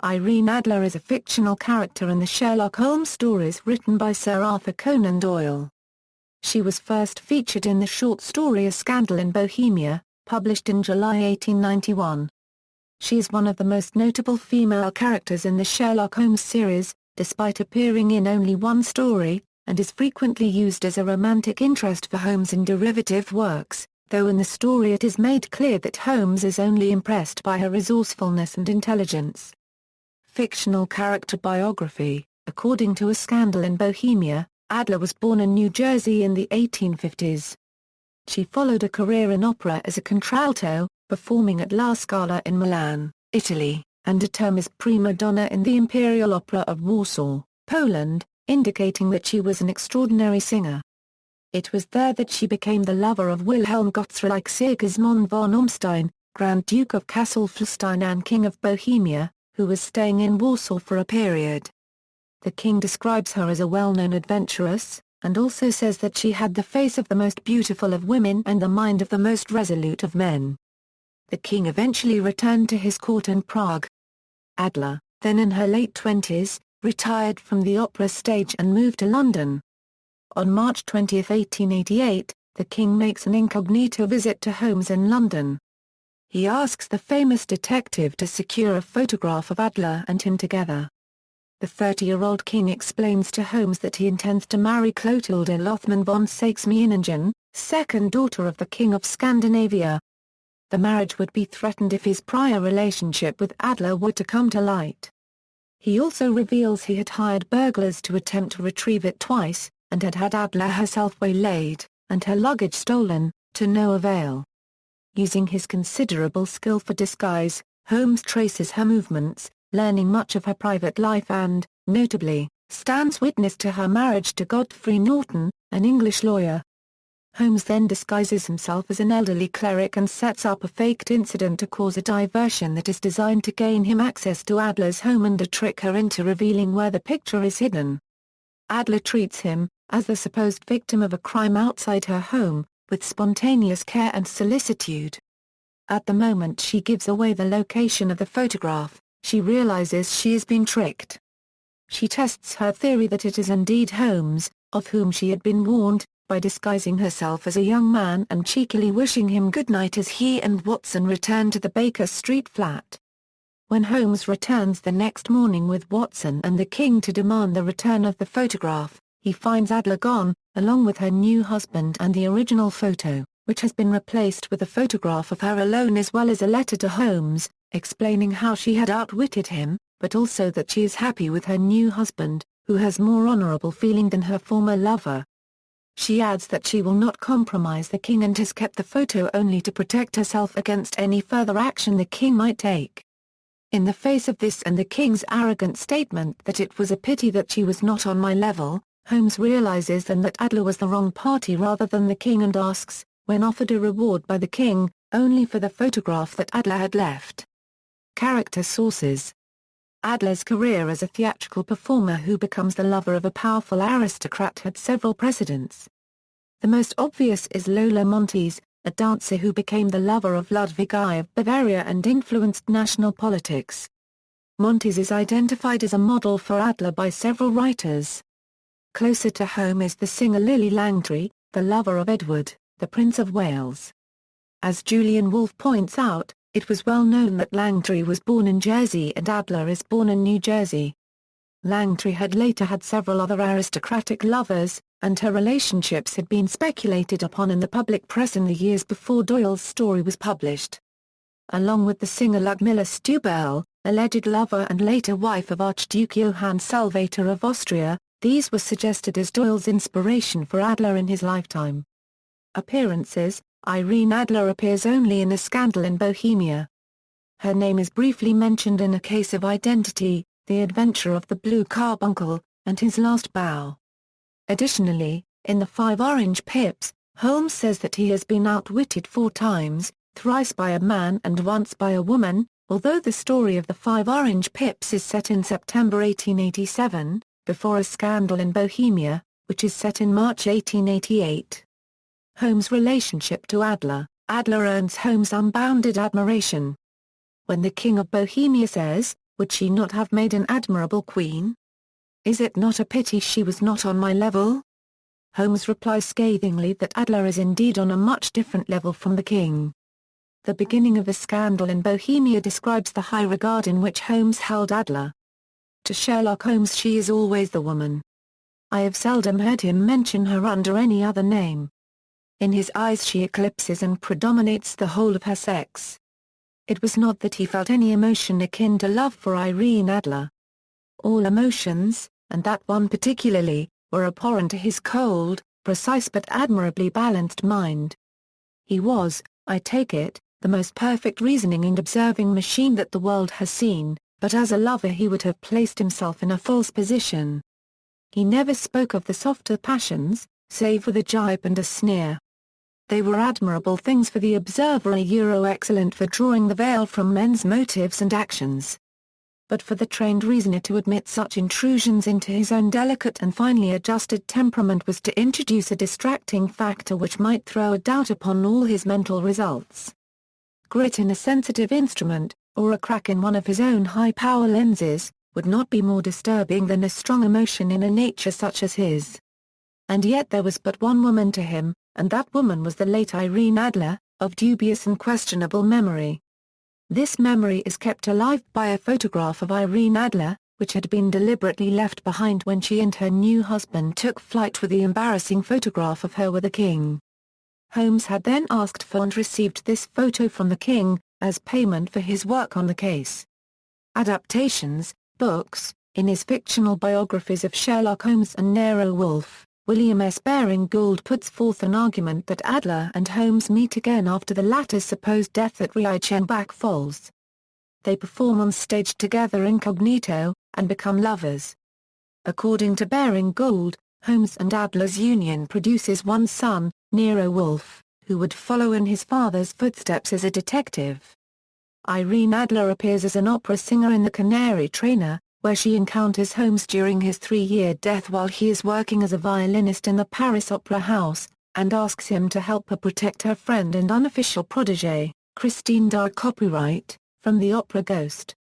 Irene Adler is a fictional character in the Sherlock Holmes stories written by Sir Arthur Conan Doyle. She was first featured in the short story A Scandal in Bohemia, published in July 1891. She is one of the most notable female characters in the Sherlock Holmes series, despite appearing in only one story, and is frequently used as a romantic interest for Holmes in derivative works, though in the story it is made clear that Holmes is only impressed by her resourcefulness and intelligence. Fictional character biography. According to A Scandal in Bohemia, Adler was born in New Jersey in the 1850s. She followed a career in opera as a contralto, performing at La Scala in Milan, Italy, and a term as prima donna in the Imperial Opera of Warsaw, Poland, indicating that she was an extraordinary singer. It was there that she became the lover of Wilhelm Gottsreich Sigismund von Ormstein, Grand Duke of Kassel-Filstein and King of Bohemia, who was staying in Warsaw for a period. The king describes her as a well-known adventuress, and also says that she had the face of the most beautiful of women and the mind of the most resolute of men. The king eventually returned to his court in Prague. Adler, then in her late 20s, retired from the opera stage and moved to London. On March 20, 1888, the king makes an incognito visit to Holmes in London. He asks the famous detective to secure a photograph of Adler and him together. The 30-year-old king explains to Holmes that he intends to marry Clotilde Lothman von Saxe-Meiningen, second daughter of the King of Scandinavia. The marriage would be threatened if his prior relationship with Adler were to come to light. He also reveals he had hired burglars to attempt to retrieve it twice, and had had Adler herself waylaid, and her luggage stolen, to no avail. Using his considerable skill for disguise, Holmes traces her movements, learning much of her private life and, notably, stands witness to her marriage to Godfrey Norton, an English lawyer. Holmes then disguises himself as an elderly cleric and sets up a faked incident to cause a diversion that is designed to gain him access to Adler's home and to trick her into revealing where the picture is hidden. Adler treats him, as the supposed victim of a crime outside her home, with spontaneous care and solicitude. At the moment she gives away the location of the photograph, she realizes she is being tricked. She tests her theory that it is indeed Holmes, of whom she had been warned, by disguising herself as a young man and cheekily wishing him good night as he and Watson return to the Baker Street flat. When Holmes returns the next morning with Watson and the king to demand the return of the photograph, he finds Adler gone, along with her new husband and the original photo, which has been replaced with a photograph of her alone as well as a letter to Holmes, explaining how she had outwitted him, but also that she is happy with her new husband, who has more honorable feeling than her former lover. She adds that she will not compromise the king and has kept the photo only to protect herself against any further action the king might take. In the face of this and the king's arrogant statement that it was a pity that she was not on my level, Holmes realizes then that Adler was the wrong party rather than the king and asks, when offered a reward by the king, only for the photograph that Adler had left. Character sources. Adler's career as a theatrical performer who becomes the lover of a powerful aristocrat had several precedents. The most obvious is Lola Montes, a dancer who became the lover of Ludwig I of Bavaria and influenced national politics. Montes is identified as a model for Adler by several writers. Closer to home is the singer Lily Langtry, the lover of Edward, the Prince of Wales. As Julian Wolfe points out, it was well known that Langtry was born in Jersey and Adler is born in New Jersey. Langtry had later had several other aristocratic lovers, and her relationships had been speculated upon in the public press in the years before Doyle's story was published. Along with the singer Ludmilla Stubel, alleged lover and later wife of Archduke Johann Salvator of Austria, these were suggested as Doyle's inspiration for Adler in his lifetime. Appearances. Irene Adler appears only in A Scandal in Bohemia. Her name is briefly mentioned in A Case of Identity, The Adventure of the Blue Carbuncle, and His Last Bow. Additionally, in The 5 Orange Pips, Holmes says that he has been outwitted 4 times, thrice by a man and once by a woman, although the story of The 5 Orange Pips is set in September 1887, before A Scandal in Bohemia, which is set in March 1888. Holmes' relationship to Adler. Adler earns Holmes' unbounded admiration. When the King of Bohemia says, would she not have made an admirable queen? Is it not a pity she was not on my level? Holmes replies scathingly that Adler is indeed on a much different level from the king. The beginning of the scandal in Bohemia describes the high regard in which Holmes held Adler. To Sherlock Holmes she is always the woman. I have seldom heard him mention her under any other name. In his eyes she eclipses and predominates the whole of her sex. It was not that he felt any emotion akin to love for Irene Adler. All emotions, and that one particularly, were abhorrent to his cold, precise but admirably balanced mind. He was, I take it, the most perfect reasoning and observing machine that the world has seen, but as a lover he would have placed himself in a false position. He never spoke of the softer passions, save with a jibe and a sneer. They were admirable things for the observer, excellent for drawing the veil from men's motives and actions. But for the trained reasoner to admit such intrusions into his own delicate and finely adjusted temperament was to introduce a distracting factor which might throw a doubt upon all his mental results. Grit in a sensitive instrument, or a crack in one of his own high-power lenses, would not be more disturbing than a strong emotion in a nature such as his. And yet there was but one woman to him, and that woman was the late Irene Adler, of dubious and questionable memory. This memory is kept alive by a photograph of Irene Adler, which had been deliberately left behind when she and her new husband took flight with the embarrassing photograph of her with the king. Holmes had then asked for and received this photo from the king, as payment for his work on the case. Adaptations, books. In his fictional biographies of Sherlock Holmes and Nero Wolfe, William S. Baring-Gould puts forth an argument that Adler and Holmes meet again after the latter's supposed death at Reichenbach Falls. They perform on stage together incognito, and become lovers. According to Baring-Gould, Holmes and Adler's union produces one son, Nero Wolfe, who would follow in his father's footsteps as a detective. Irene Adler appears as an opera singer in The Canary Trainer, where she encounters Holmes during his 3-year death while he is working as a violinist in the Paris Opera House, and asks him to help her protect her friend and unofficial protégée, Christine Daae. Copyright, from the opera Ghost.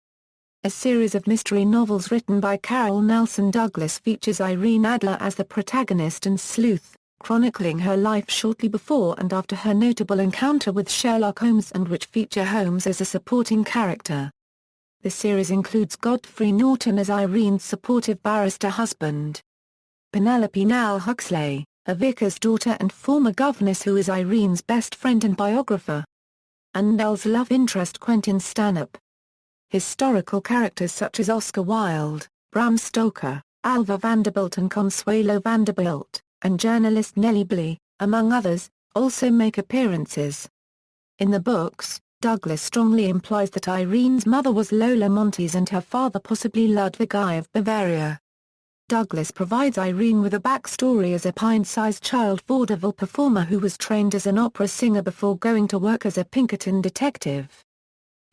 A series of mystery novels written by Carol Nelson Douglas features Irene Adler as the protagonist and sleuth, chronicling her life shortly before and after her notable encounter with Sherlock Holmes and which feature Holmes as a supporting character. The series includes Godfrey Norton as Irene's supportive barrister husband. Penelope Nell Huxley, a vicar's daughter and former governess who is Irene's best friend and biographer. And Nell's love interest Quentin Stanhope. Historical characters such as Oscar Wilde, Bram Stoker, Alva Vanderbilt and Consuelo Vanderbilt, and journalist Nellie Bly, among others, also make appearances. In the books, Douglas strongly implies that Irene's mother was Lola Montes and her father possibly Ludwig I of Bavaria. Douglas provides Irene with a backstory as a pint-sized child vaudeville performer who was trained as an opera singer before going to work as a Pinkerton detective.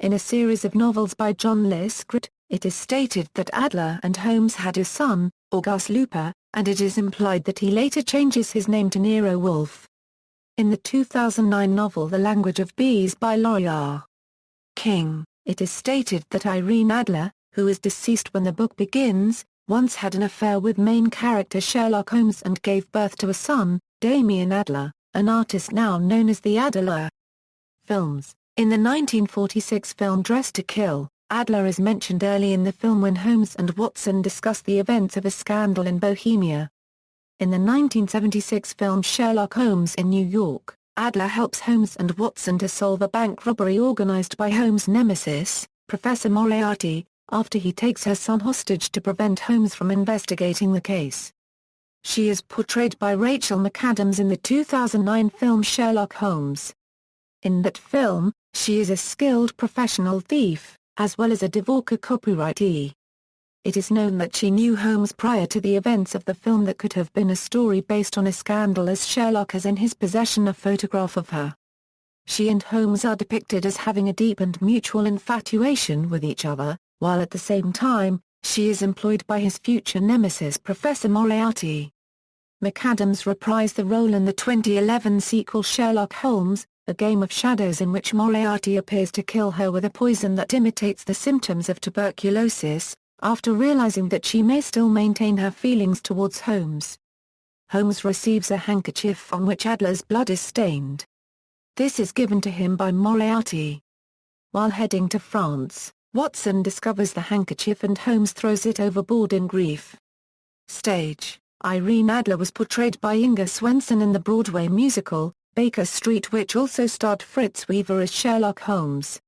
In a series of novels by John Liscott, it is stated that Adler and Holmes had a son, Auguste Lupin, and it is implied that he later changes his name to Nero Wolfe. In the 2009 novel The Language of Bees by Laurie R. King, it is stated that Irene Adler, who is deceased when the book begins, once had an affair with main character Sherlock Holmes and gave birth to a son, Damien Adler, an artist now known as the Adler. Films. In the 1946 film Dressed to Kill, Adler is mentioned early in the film when Holmes and Watson discuss the events of a scandal in Bohemia. In the 1976 film Sherlock Holmes in New York, Adler helps Holmes and Watson to solve a bank robbery organized by Holmes' nemesis, Professor Moriarty, after he takes her son hostage to prevent Holmes from investigating the case. She is portrayed by Rachel McAdams in the 2009 film Sherlock Holmes. In that film, she is a skilled professional thief, as well as a Dvorka copyrightee. It is known that she knew Holmes prior to the events of the film that could have been a story based on a scandal, as Sherlock has in his possession a photograph of her. She and Holmes are depicted as having a deep and mutual infatuation with each other, while at the same time, she is employed by his future nemesis Professor Moriarty. McAdams reprised the role in the 2011 sequel Sherlock Holmes, a game of shadows in which Moriarty appears to kill her with a poison that imitates the symptoms of tuberculosis, after realizing that she may still maintain her feelings towards Holmes. Holmes receives a handkerchief on which Adler's blood is stained. This is given to him by Moriarty. While heading to France, Watson discovers the handkerchief and Holmes throws it overboard in grief. Stage: Irene Adler was portrayed by Inga Swenson in the Broadway musical, Baker Street, which also starred Fritz Weaver as Sherlock Holmes.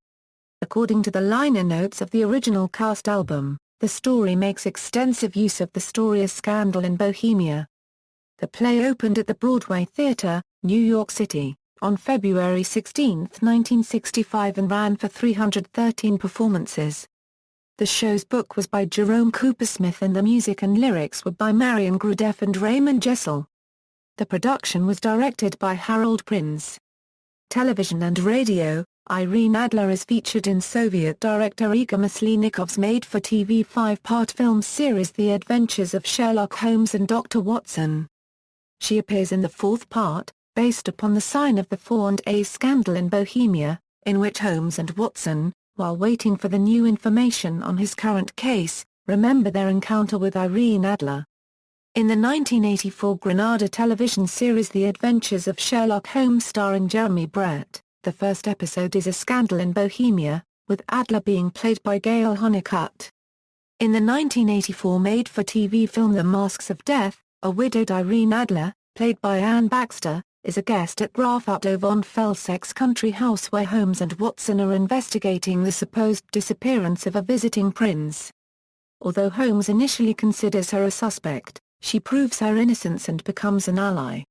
According to the liner notes of the original cast album, the story makes extensive use of the story A Scandal in Bohemia. The play opened at the Broadway Theatre, New York City, on February 16, 1965 and ran for 313 performances. The show's book was by Jerome Coopersmith and the music and lyrics were by Marion Grudeff and Raymond Jessel. The production was directed by Harold Prinz. Television and radio: Irene Adler is featured in Soviet director Igor Maslenikov's made-for-TV 5-part film series The Adventures of Sherlock Holmes and Dr. Watson. She appears in the 4th part, based upon the Sign of the Four and A Scandal in Bohemia, in which Holmes and Watson, while waiting for the new information on his current case, remember their encounter with Irene Adler. In the 1984 Granada television series The Adventures of Sherlock Holmes starring Jeremy Brett, the first episode is A Scandal in Bohemia, with Adler being played by Gail Honeycutt. In the 1984 made-for-TV film The Masks of Death, a widowed Irene Adler, played by Anne Baxter, is a guest at Graf Otto von Felsek's country house where Holmes and Watson are investigating the supposed disappearance of a visiting prince. Although Holmes initially considers her a suspect, she proves her innocence and becomes an ally.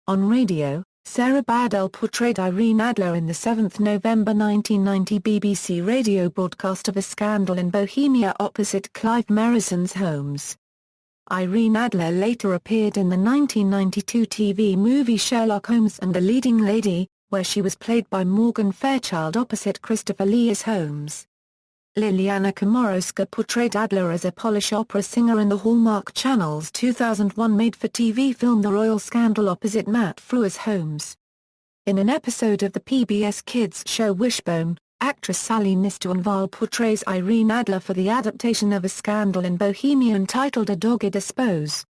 On radio, Sarah Baddell portrayed Irene Adler in the 7th November 1990 BBC radio broadcast of A Scandal in Bohemia opposite Clive Merrison's Holmes. Irene Adler later appeared in the 1992 TV movie Sherlock Holmes and the Leading Lady, where she was played by Morgan Fairchild opposite Christopher Lee as Holmes. Liliana Komorowska portrayed Adler as a Polish opera singer in the Hallmark Channel's 2001 made-for-TV film The Royal Scandal opposite Matt Frew as Holmes. In an episode of the PBS Kids show Wishbone, actress Sally Nistuanval portrays Irene Adler for the adaptation of A Scandal in Bohemia entitled A Dogged Dispose.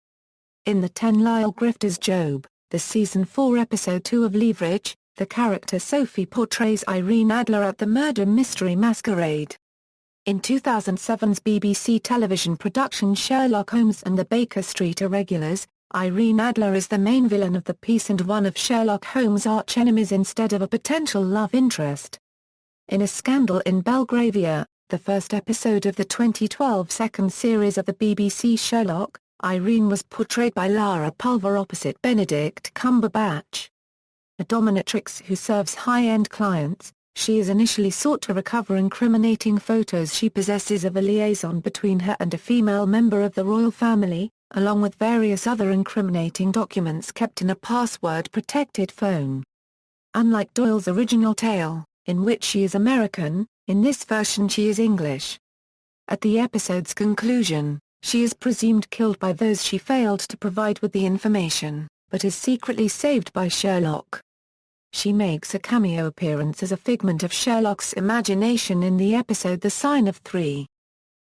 In the 10 Lyle Grifter's Job, the Season 4 Episode 2 of Leverage, the character Sophie portrays Irene Adler at the murder mystery Masquerade. In 2007's BBC television production Sherlock Holmes and the Baker Street Irregulars, Irene Adler is the main villain of the piece and one of Sherlock Holmes' archenemies instead of a potential love interest. In A Scandal in Belgravia, the first episode of the 2012 second series of the BBC Sherlock, Irene was portrayed by Lara Pulver opposite Benedict Cumberbatch. A dominatrix who serves high-end clients, she is initially sought to recover incriminating photos she possesses of a liaison between her and a female member of the royal family, along with various other incriminating documents kept in a password-protected phone. Unlike Doyle's original tale, in which she is American, in this version she is English. At the episode's conclusion, she is presumed killed by those she failed to provide with the information, but is secretly saved by Sherlock. She makes a cameo appearance as a figment of Sherlock's imagination in the episode The Sign of Three.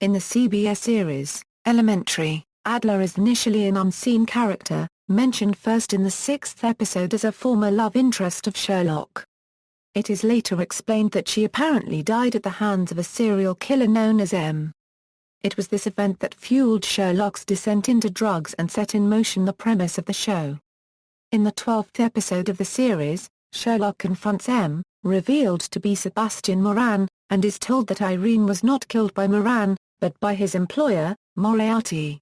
In the CBS series, Elementary, Adler is initially an unseen character, mentioned first in the 6th episode as a former love interest of Sherlock. It is later explained that she apparently died at the hands of a serial killer known as M. It was this event that fueled Sherlock's descent into drugs and set in motion the premise of the show. In the 12th episode of the series, Sherlock confronts M, revealed to be Sebastian Moran, and is told that Irene was not killed by Moran, but by his employer, Moriarty.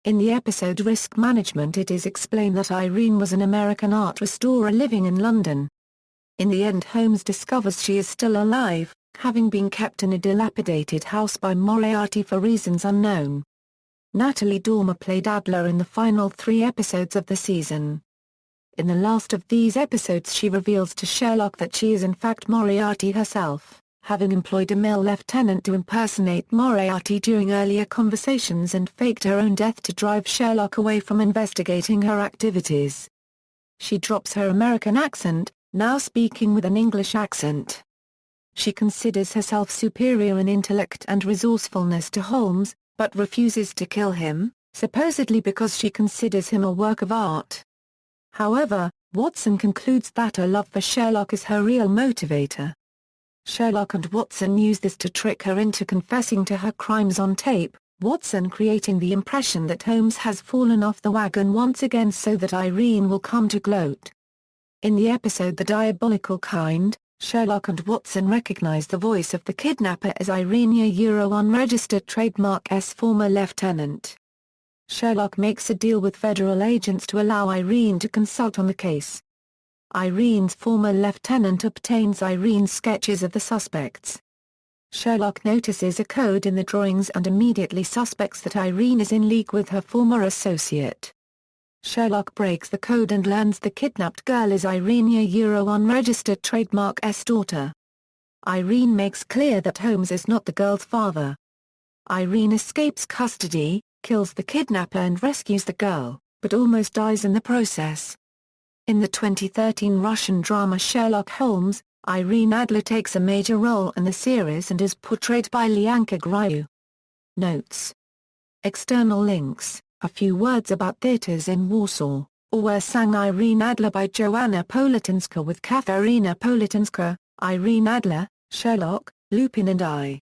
In the episode Risk Management it is explained that Irene was an American art restorer living in London. In the end Holmes discovers she is still alive, having been kept in a dilapidated house by Moriarty for reasons unknown. Natalie Dormer played Adler in the final 3 episodes of the season. In the last of these episodes she reveals to Sherlock that she is in fact Moriarty herself, having employed a male lieutenant to impersonate Moriarty during earlier conversations and faked her own death to drive Sherlock away from investigating her activities. She drops her American accent, now speaking with an English accent. She considers herself superior in intellect and resourcefulness to Holmes, but refuses to kill him, supposedly because she considers him a work of art. However, Watson concludes that her love for Sherlock is her real motivator. Sherlock and Watson use this to trick her into confessing to her crimes on tape, Watson creating the impression that Holmes has fallen off the wagon once again so that Irene will come to gloat. In the episode The Diabolical Kind, Sherlock and Watson recognize the voice of the kidnapper as Irene, a unregistered trademark former lieutenant. Sherlock makes a deal with federal agents to allow Irene to consult on the case. Irene's former lieutenant obtains Irene's sketches of the suspects. Sherlock notices a code in the drawings and immediately suspects that Irene is in league with her former associate. Sherlock breaks the code and learns the kidnapped girl is Irene, a unregistered trademark's daughter. Irene makes clear that Holmes is not the girl's father. Irene escapes custody, kills the kidnapper and rescues the girl, but almost dies in the process. In the 2013 Russian drama Sherlock Holmes, Irene Adler takes a major role in the series and is portrayed by Lianka Gryu. Notes. External links: A Few Words About Theatres in Warsaw, or Where Sang Irene Adler by Joanna Politanska with Katarina Politanska, Irene Adler, Sherlock, Lupin and I.